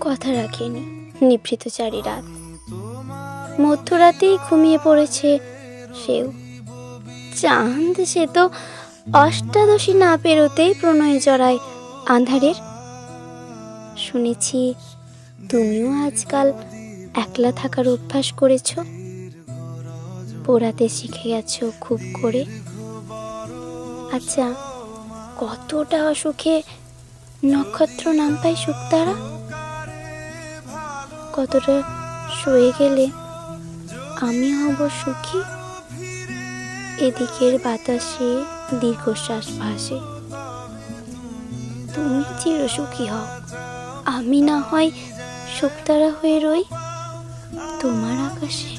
কথা রাখেনি নিভৃত চারি রাত। মধ্যরাতেই ঘুমিয়ে পড়েছে সেও। চাঁদ সে তো অষ্টাদশী না পেরোতেই প্রণয়ে জড়ায় আঁধারের। শুনেছি তুমিও আজকাল একলা থাকার অভ্যাস করেছ, পোড়াতে শিখে গেছো খুব করে। আচ্ছা, কতটা অসুখে নক্ষত্র নাম পায় শুকতারা? কতটা শুয়ে গেলে আমি হব সুখী? এদিকের বাতাসে দীর্ঘশ্বাস ভাসে। তুমি চিরসুখী হও, আমি না হয় শুকতারা হয়ে রই তোমার আকাশে।